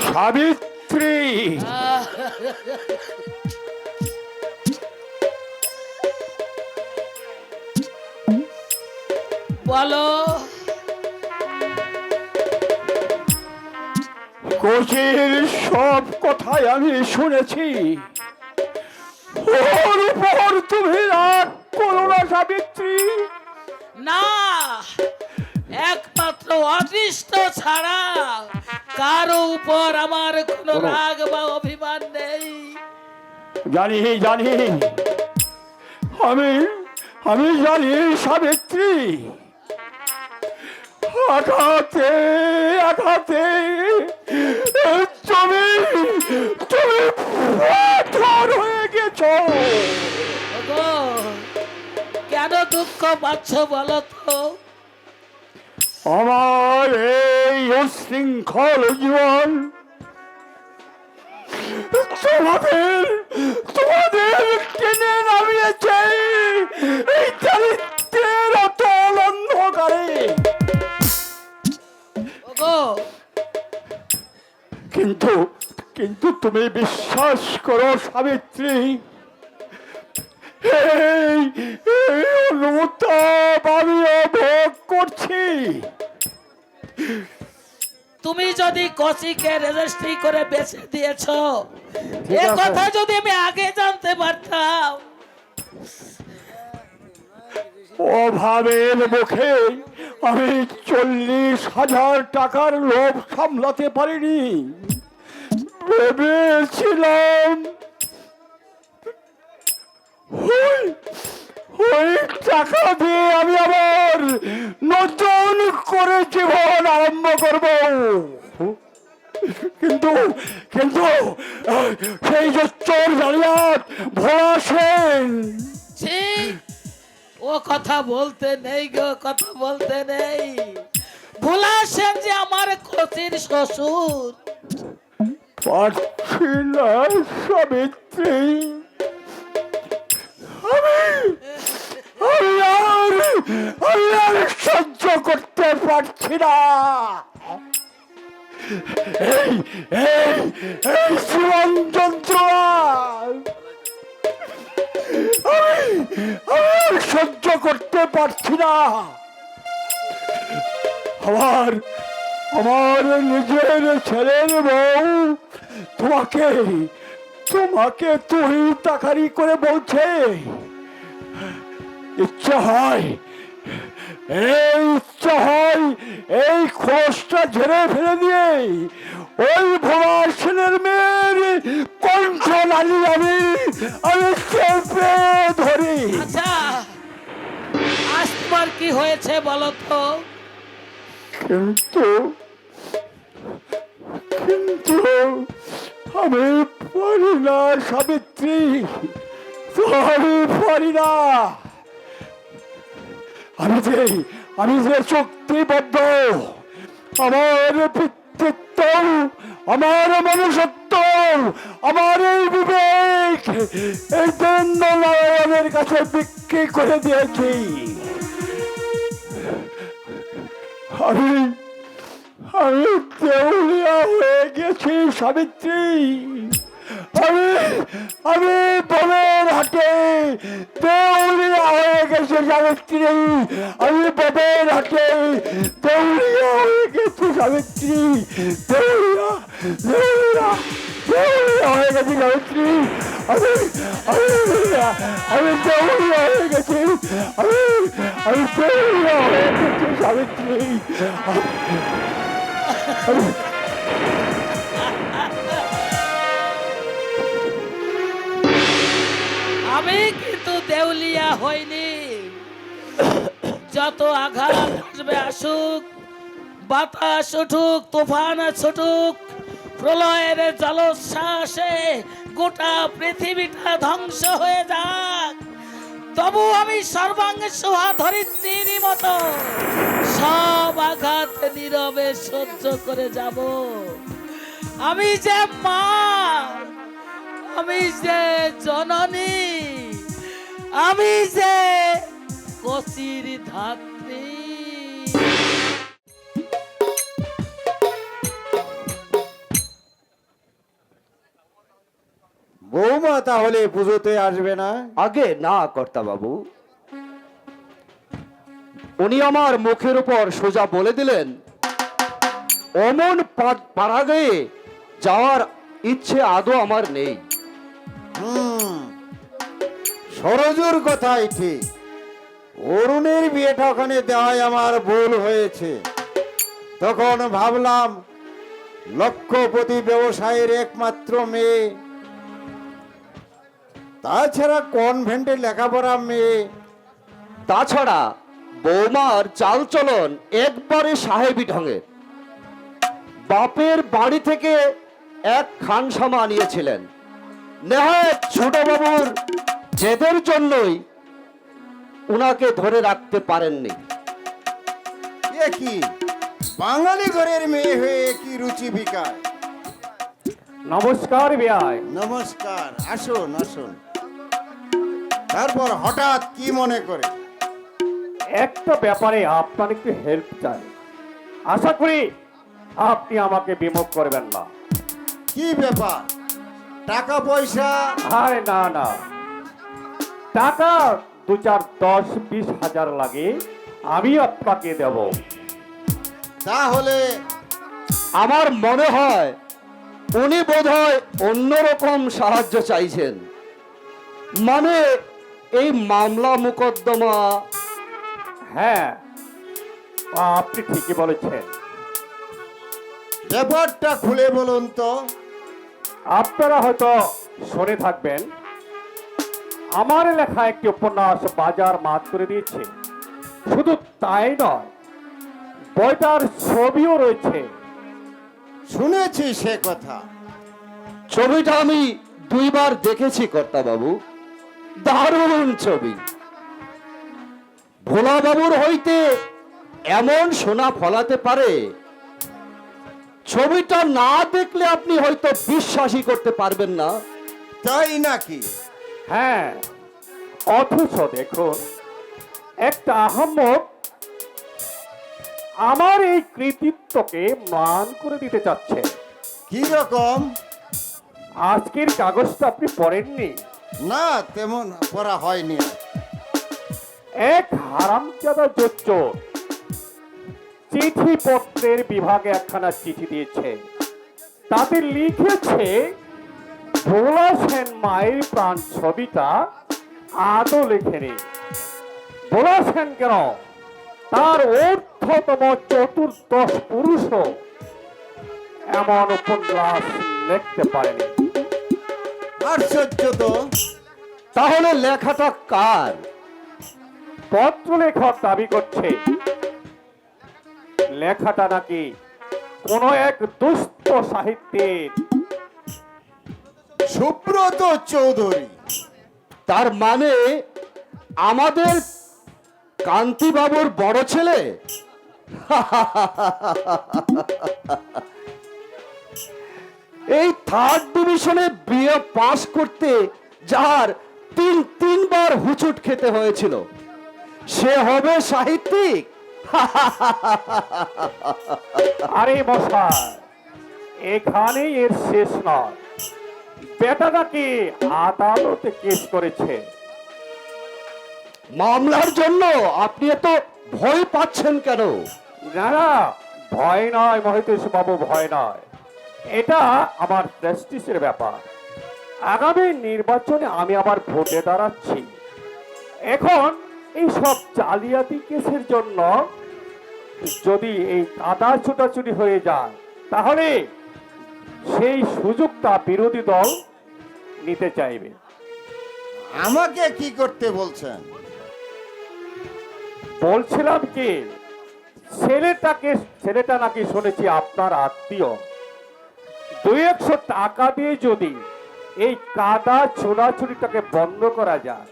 সাবিত্রী, বলো। কোচির সব কথাই আমি শুনেছি। ওর উপর তুমি রাগ করো না সাবিত্রী। না, একমাত্র অদৃষ্ট ছাড়া কারো উপর আমার কোনো রাগ বা অভিমান নেই। জানি জানি, আমি জানি সাবিত্রী। আঘাতে আঘাতে তুমি পাথর হয়ে গেছো। ওগো, কেন দুঃখ পাচ্ছ বলো তো? আমার এই উশৃঙ্খল জীবন তোমাদের টেনে নামিয়েছে এই দারিদ্রের অতল অন্ধকারে। ওগো, কিন্তু তুমি বিশ্বাস করো সাবিত্রী, এই অনুতাপ আমিও ভোগ করছি। তুমি যদি কচিকে রেজিস্ট্রি করে বেচে দিয়েছো, এ আছে। কথা যদি আমি আগে জানতে পারতাম। অভাবের মুখে আমি 40,000 টাকার লোভ সামলাতে পারিনি। ভেবেছিলাম ওই টাকা দিয়ে আমি আবার নতুন করে জীবন আরম্ভ করব। কিন্তু সেই যে চোর জালিয়াত ভোলা সেন, ছি, ও কথা বলতে নেই গো, কথা বলতে নেই। ভোলা সেন যে আমার কচির শ্বশুর। পারছি না সাবিত্রী, আমি আর সহ্য করতে পারছি না। এই জীবন যন্ত্রণা আমি আর সহ্য করতে পারছি না। আমার নিজের ছেলের বউ তোমাকে তুই তাকারি করে বলছে। ইচ্ছা হয় এই খোঁজটা ঝেড়ে ফেলে দিয়ে ওই ভোলা সেনের মেয়ের কণ্ঠ নালি আমি চেপে ধরি। আচ্ছা, আজ তোমার কি হয়েছে বলো তো? কিন্তু কিন্তু আমি পারি না সাবিত্রী, আমি পারি না। আমি যে শক্তিবদ্ধ, আমার পিতৃত্ব, আমার মনুষ্যত্ব, আমার এই বিবেক, এই জন্য নারায়ণের কাছে বিক্রি করে দিয়েছি। আমি দেউলিয়া হয়ে গেছি সাবিত্রী। আমি বনের হাটে দেউলিয়া হয়ে গেছি সাবিত্রী। আমি বনের হাটে দেউলিয়া হয়ে গেছি সাবিত্রী। দেউলিয়া দেউলিয়া দেউলিয়া হয়ে গেছি সাবিত্রী। আমি দেউলিয়া হয়ে গেছি। আমি দেউলিয়া হয়ে গেছি সাবিত্রী। আমি কিন্তু দেউলিয়া হইনি। যত আঘাত আসবে আসুক, বাতাস উঠুক, তুফান ছুটুক, প্রলয়ের জলোচ্ছ্বাসে গোটা পৃথিবীটা ধ্বংস হয়ে যাক, তবু আমি সর্বাঙ্গে শোভা ধরিত্রীর মতো সব আঘাত নীরবে সহ্য করে যাব। আমি যে মা, আমি যে জননী, আমি যে কচির ধাত্রী। বৌমা তাহলে পুজোতে আসবে না? আগে না কর্তা বাবু, উনি আমার মুখের উপর সোজা বলে দিলেন অমন পাড়াগাঁয়ে যাওয়ার ইচ্ছে আদৌ আমার নেই। সরজুর কথাই ঠিক। অরুণের বিয়েটা ওখানে দেওয়াই আমার ভুল হয়েছে। তখন ভাবলাম লক্ষপতি ব্যবসায়ীর একমাত্র মেয়ে, তাছাড়া কনভেন্টে লেখাপড়া মেয়ে, তাছাড়া বৌমার চালচলন একবারে সাহেবী ঢঙের। বাপের বাড়ি থেকে এক খানসামা আনিয়েছিলেন। নেহাত ছোট বাবুর জেদের জন্যই উনাকে ধরে রাখতে পারেননি। এ কি বাঙালি ঘরের মেয়ে হয়ে কি রুচি বিকার। নমস্কার বিয়াই। নমস্কার, আসুন আসুন। তারপর হঠাৎ কি মনে করে? একটা ব্যাপারে আপনার একটু হেল্প চাই, আশা করি আপনি আমাকে বিমুখ করবেন না। কি ব্যাপার? টাকা পয়সা? আরে না না, টাকা 2-4-10-20 হাজার লাগে, আমি আপনাকে দেব। তাহলে আমার মনে হয় উনি বোধহয় অন্যরকম সাহায্য চাইছেন, মানে এই মামলা মোকদ্দমা। হ্যাঁ, আপনি ঠিকই বলেছেন। ব্যাপারটা খুলে বলুন তো। আপনারা হয়তো শুনে থাকবেন, আমার লেখা একটি উপন্যাস বাজার মাত করে দিয়েছে। শুধু তাই নয়, বইটার ছবিও রয়েছে। শুনেছি সে কথা। ছবিটা আমি 2 বার দেখেছি কর্তা বাবু, দারুণ ছবি। ভোলা বাবুর হইতে এমন সোনা ফলাতে পারে, ছবিটা না দেখলে আপনি হয়তো বিশ্বাসই করতে পারবেন না। তাই নাকি? হ্যাঁ, অথচ দেখুন, একটা আহম্মক আমার এই কৃতিত্বকে ম্লান করে দিতে চাচ্ছে। কি রকম? আজকের কাগজটা আপনি পড়েননি? না, তেমন পড়া হয়নি। এক হারামজাদা জোচ্চোর চিঠি পত্রের বিভাগে একখানা চিঠি দিয়েছে। তাতে লিখেছে ভোলা সেন মায়ের প্রাণ ছবিটা আদৌ লেখেনি। ভোলা সেন কেন, তার ঊর্ধ্বতম চতুর্দশ পুরুষও এমন উপন্যাস লিখতে পারেনি। আশ্চর্য তো। তাহলে লেখাটা কার? পত্র লেখক দাবি করছে লেখাটা নাকি কোনো এক দুস্থ সাহিত্যের। সুব্রত চৌধুরী, তার মানে আমাদের কান্তিবাবুর বড় ছেলে? এই থার্ড ডিভিশনে বিএ পাস করতে যার তিনবার হুচুট খেতে হয়েছিল, সে হবে সাহিত্যিক? আরে মশাই, এখানেই এর শেষ নয়। বেটা নাকি আদালতে কেস করেছে। মামলার জন্য আপনি এত ভয় পাচ্ছেন কেন? না না, ভয় নয় মহিতেশ বাবু, ভয় নয়। এটা আমার প্রেস্টিজের ব্যাপার। আগামী নির্বাচনে আমি আবার ভোটে দাঁড়াচ্ছি। এখন এই সব জালিয়াতি কেসের জন্য যদি এই কাদা ছোটাছুটি হয়ে যায়, তাহলে সেই সুযোগটা বিরোধী দল নিতে চাইবে। আমাকে কি করতে বলছেন? বলছিলাম কি, ছেলেটা নাকি শুনেছি আপনার আত্মীয়। 200 টাকা দিয়ে যদি এই কাদা ছোড়াছুড়িটাকে বন্ধ করা যায়।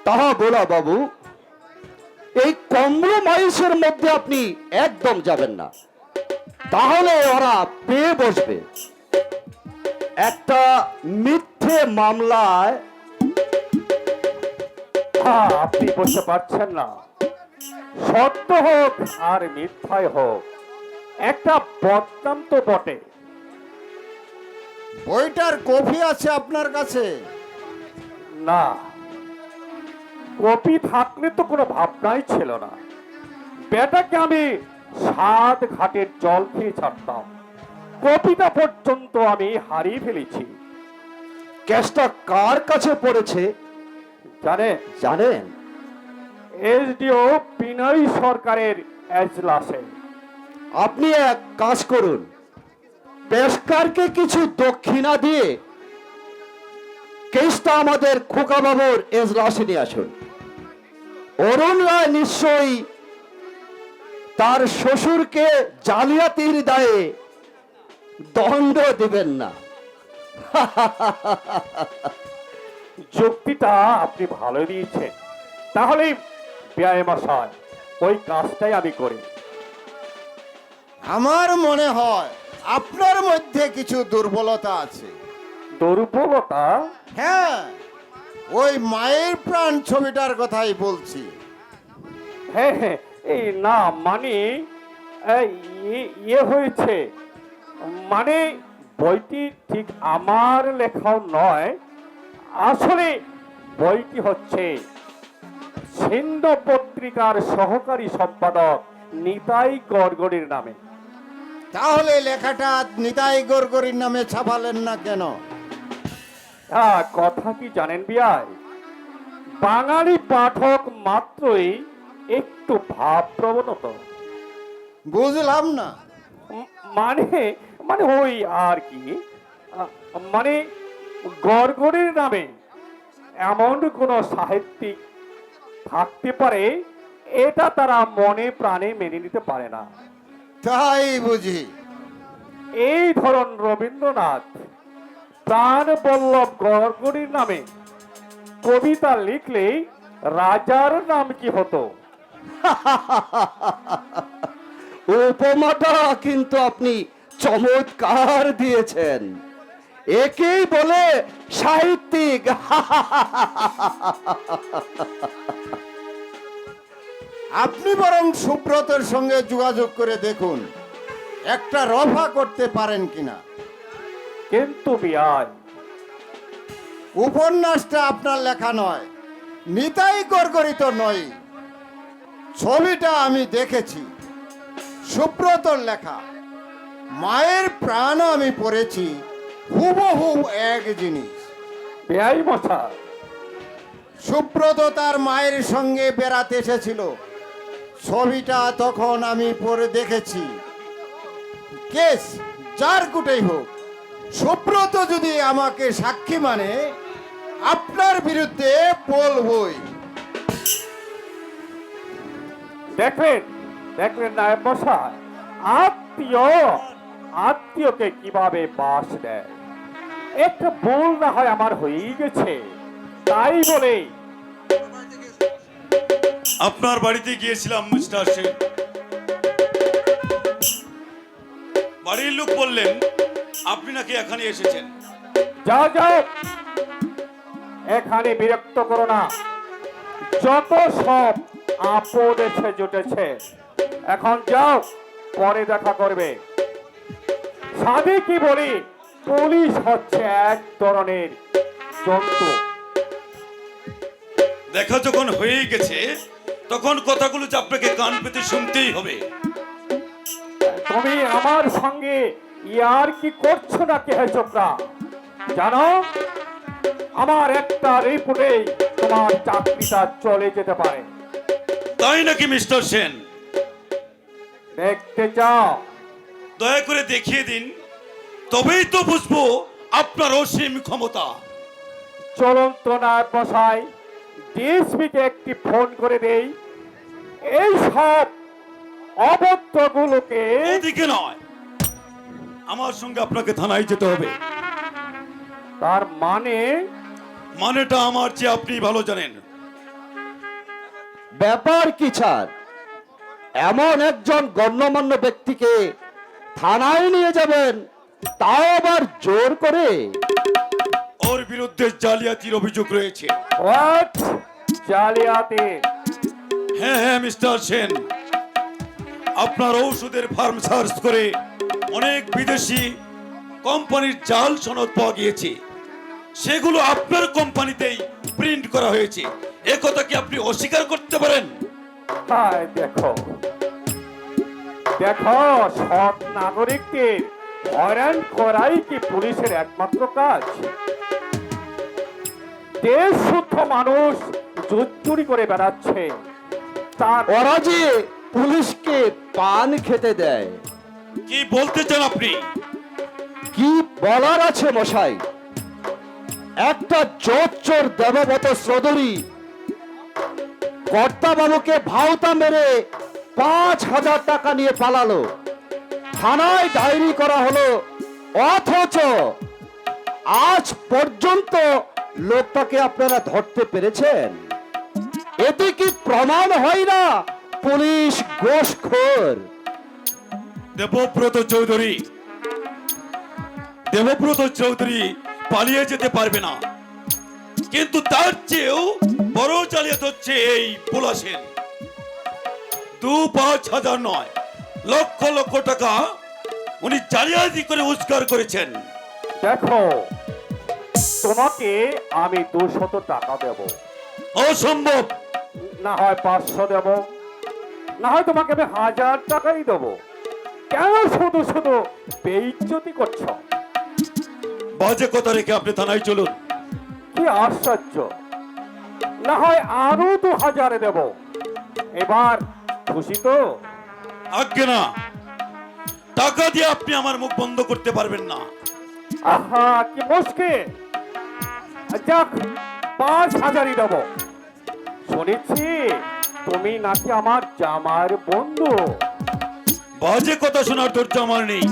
তাহা বলা বাবু, এই কম্প্রোমাইজের মধ্যে আপনি একদম যাবেন না, তাহলে ওরা পেয়ে বসবে। একটা মিথ্যে মামলায় আপনি বুঝতে পারছেন না, সত্য হোক আর মিথ্যাই হোক, একটা বদনাম তো বটে। বইটার কপি আছে আপনার কাছে? না, কপি থাকলে তো কোনো ভাবনাই ছিল না। বেটাকে আমি 7 ঘাটের জল খেয়ে ছাড়তাম, কপিটা পর্যন্ত আমি হারিয়ে ফেলেছি। কেসটা কার কাছে পড়েছে জানেন? এসডিও বিনয় সরকারের এজলাসে। আপনি এক কাজ করুন, পেশকারকে কিছু দক্ষিণা দিয়ে কেসটা আমাদের খোকা বাবুর এজলাসে নিয়ে আসুন। অরুণ রায় নিশ্চয়ই তার শ্বশুরকে জালিয়াতির দায়ে দণ্ড দিবেন না। যুক্তিটা আপনি ভালো দিয়েছেন। তাহলে ব্যয় মশাই, ওই কাজটাই আমি করি। আমার মনে হয় আপনার মধ্যে কিছু দুর্বলতা আছে। দুর্বলতা? হ্যাঁ, ওই মায়ের প্রাণ ছবিটার কথাই বলছি। হ্যাঁ হ্যাঁ, এই না মানে ইয়ে হয়েছে, মানে বইটি ঠিক আমার লেখাও নয়। আসলে বইটি হচ্ছে সিন্ধু পত্রিকার সহকারী সম্পাদক নিতাই গড়গড়ির নামে। তাহলে লেখাটা নিতাই গড়গড়ির নামে ছাপালেন না কেন? কথা কি জানেন বিয়াই, বাঙালি পাঠক মাত্রই একটু ভাব প্রবণত। বুঝলাম না। মানে মানে ওই আর কি, মানে গড়গড়ির নামে এমন কোন সাহিত্যিক থাকতে পারে, এটা তারা মনে প্রাণে মেনে নিতে পারে না। তাই বুঝি? এই ধরন রবীন্দ্রনাথ প্রাণ বল্লভ গড়গড়ির নামে কবিতা লিখলেই রাজার নাম কি হতো? উপমাটা কিন্তু আপনি চমৎকার দিয়েছেন। একেই বলে সাহিত্যিক। আপনি বরং সুব্রতর সঙ্গে যোগাযোগ করে দেখুন, একটা রফা করতে পারেন কিনা। কিন্তু বিয়াই, উপন্যাসটা আপনার লেখা নয়, নিতাই গড়গড়িত নয়। ছবিটা আমি দেখেছি, সুব্রতর লেখা। মায়ের প্রাণও আমি পড়েছি, হুবহু এক জিনিস। বিয়াই মশা, সুব্রত তার মায়ের সঙ্গে বেড়াতে এসেছিল। ছবিটা তখন আমি পড়ে দেখেছি। কেস যার কুটেই হোক, সুব্রত যদি আমাকে সাক্ষী মানে, আপনার বিরুদ্ধে বলবই। দেখবেন দেখলেন নায়ক মশাই, আত্মীয় আত্মীয়কে কিভাবে বাস দেয়। একটা ভুল না হয় আমার হয়েই গেছে, তাই বলে আপনার বাড়িতে গিয়েছিলাম মিস্টার সেন। বাড়ির লোক বললেন আপনি নাকি এখানে এসেছেন। যাও যাও, এখানে বিরক্ত করো না। যত সব আপদ এসে জুটেছে, এখন যাও, পরে দেখা করবে। সাধে কি বলি, পুলিশ হচ্ছে এক ধরনের জন্তু। দেখা যখন হয়েই গেছে তখন কথাগুলো যে আপনাকে কান পেতে শুনতেই হবে। তুমি আমার সঙ্গে ইয়ার কি করছো নাকি হে চোপড়া? জানো, আমার একটা রিপোর্টে তোমার চাকরিটা চলে যেতে পারে। তাই নাকি মিস্টার সেন? দেখতে চাও? দয়া করে দেখিয়ে দিন, তবেই তো বুঝবো আপনার অসীম ক্ষমতা। চলন্ত নায়ক মশাই, ডিএসপিকে একটি ফোন করে দেই। এই সব অবদ্ধগুলোকে ওদিকে নয়, আমার সঙ্গে আপনাকে থানায় যেতে হবে। তার মানে মানেটা আমার চেয়ে আপনি ভালো জানেন। ব্যাপার কি স্যার? এমন একজন গণ্যমান্য ব্যক্তিকে থানায় নিয়ে যাবেন, তাও আবার জোর করে? ওর বিরুদ্ধে জালিয়াতির অভিযোগ রয়েছে। হোয়াট? জালিয়াতি? হ্যাঁ হ্যাঁ মিস্টার সেন, আপনার ঔষধের ফার্ম সার্চ করে অনেক বিদেশি কোম্পানির জাল সনদ পাওয়া গিয়েছে। সেগুলো আপনার কোম্পানিতেই প্রিন্ট করা হয়েছে। এ কথা কি আপনি অস্বীকার করতে পারেন? হায় দেখো দেখো, সৎ নাগরিকদের হয়রান করাই কি পুলিশের একমাত্র কাজ? দেশ শুদ্ধ মানুষ জুত চুরি করে বেড়াচ্ছে, তার ওরা যে পুলিশকে পান খেতে দেয়। কি বলতে চান আপনি? কি বলার আছে মশাই? একটা জোচ্চোর দেবব্রত চৌধুরী কর্তাবাবুকে ভাওতা মেরে 5,000 টাকা নিয়ে পালালো। থানায় ডায়েরি করা হলো, অথচ আজ পর্যন্ত লোকটাকে আপনারা ধরতে পেরেছেন? এতে কি প্রমাণ হয় না পুলিশ ঘোষখোর? দেবব্রত চৌধুরী পালিয়ে যেতে পারবে না, কিন্তু তার চেয়েও বড় জালিয়াত হচ্ছে এই ভোলা সেন। 2-5 হাজার নয়, লক্ষ লক্ষ টাকা উনি জালিয়াতি করে উস্কার করেছেন। দেখো, তোমাকে আমি 200 টাকা দেব, অসম্ভব। না হয় 500 দেব, না হয় তোমাকে আমি 1000 টাকাই দেবো। কেন শুধু শুধু বেইজ্জতি করছো? বাজে কথা রেখে আপনি থানায় চলুন। কি আশ্চর্য! না হয় আরো 2000 দেব। এবার খুশি তো? আজ্ঞে না, টাকা দিয়ে আপনি আমার মুখ বন্ধ করতে পারবেন না। আহা, কি মুশকিল! যাক, 5000ই দেব। শুনেছি তুমি নাকি আমার জামার বন্ধু। বাজে কথা শোনার ধৈর্য আমার নেই।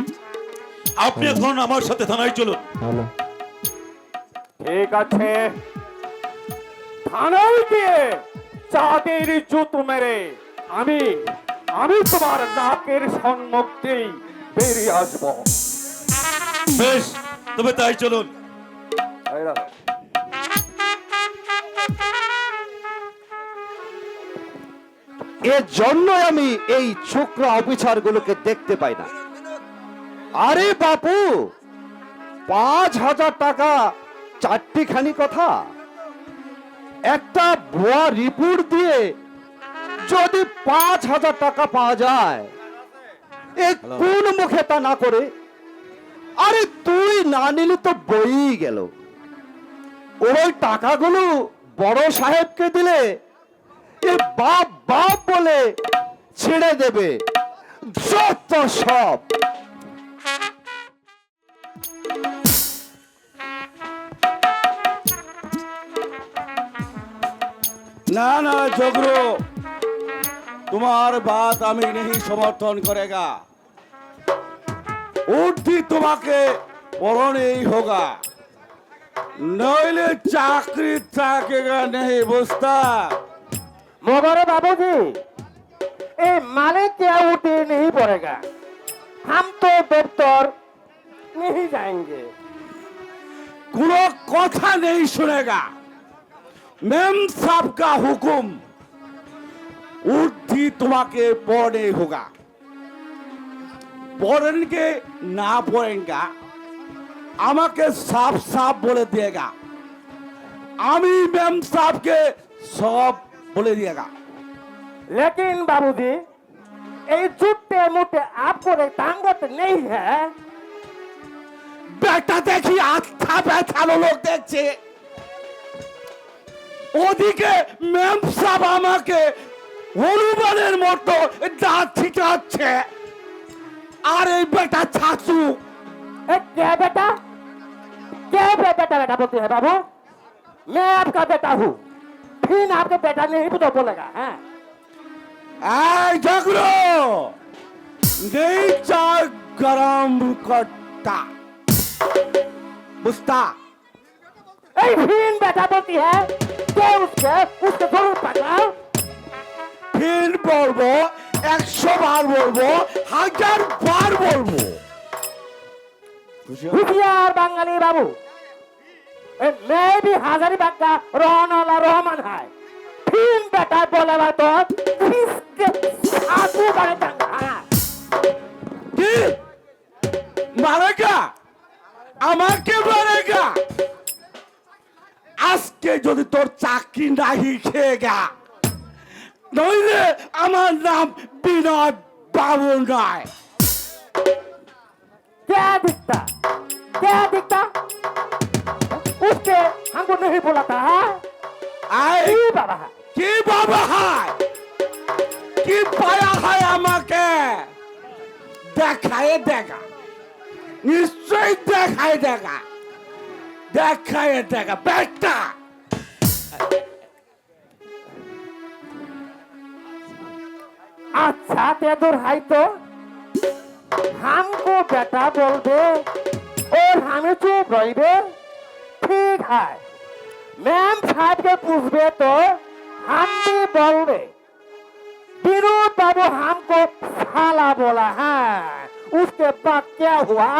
আপনি এখন আমার সাথে থানায় চলুন। ঠিক আছে, থানায় গিয়ে চাঁদের জুতো মেরে আমি আমি তোমার নাকের সম্মুখ দিয়েই বেরিয়ে আসবো। বেশ, তবে তাই চলুন। এর জন্য আমি এই ছোকরা অফিসার গুলোকে দেখতে পাই না। আরে বাপু, 5,000 টাকা চারটিখানি কথা? একটা ভুয়া রিপোর্ট দিয়ে যদি 5,000 টাকা পাওয়া যায়, এ কোন মুখে তা না করে? আরে তুই না নিলে তো বই গেল। ওই টাকাগুলো বড় সাহেবকে দিলে এ বাপ বাপ বলে ছেড়ে দেবে। যত সব! না না জগরু, तुम्हार बात আমি नहीं समर्थन करेगा। उठी তোমাকে পড়নেই होगा, नইলে চাকরি থাকেगा नहीं, बुझता? मगर बाबूजी ये मालिक क्या उठे नहीं पड़ेगा, हम तो दफ्तर नहीं जाएंगे। কোনো কথা नहीं सुनेगा, मेम साहब का हुकुम, उठी তোমাকে পড়নেই होगा। পড়েনगे না পড়েনगा আমাকে সাফ সাফ বলে দিয়েগা, আমি মেম সাহেবকে সব বলে দিয়েগা। लेकिन बाबूजी ये झूठे मूठे आपको तांगत नहीं है। বেটা দেখি আস্থা ব্যথালো লোক দেখছে, ওদিকে মেম সাহেব আমাকে হনুমানের মতো দাঁত ছিটাচ্ছে, আর এই বেটা ছাচু। क्या बेटा, क्या बेटा बेटा बोलते हैं बाबू? मैं आपका बेटा हूँ, फिर आपका बेटा नहीं तो बोलेगा। हाँ এই ঝগড়ো নেই চা গরম করতা, বুঝতা? फिर बेटा बोलती है क्या उसके उसके जरूर पकड़ाओ। ফির বলবো, 100 বার বলবো, 1000 বার বলবো। होशियार बंगाली बाबू, मैं भी हजारीबाग का रहने वाला रहमान है, फिर बेटा बोलेगा तो किसके आंसू बने जाएंगे। কি মারেগা? আমাকে মারেগা? আজকে যদি তোর চাকরি নাহি খেয়েগা, নইলে আমার নাম বিনোদ বাবু নয়। क्या दिखता, क्या दिखता उसके हमको नहीं बोला था। আই ये बाबा है, কি বাবা হয়, কি পায়া হয় আমাকে দেখায় দেখা, নিশ্চয় দেখায় দেখা, দেখায় দেখা বেটা। अच्छा तेदुर है तो हमको बेटा बोल दे और हमें चुप रहिबे, ठीक है। मैम साहब के पूछबे तो हम भी बोलबे विनोद बाबू हमको साला बोला है, उसके बाद क्या हुआ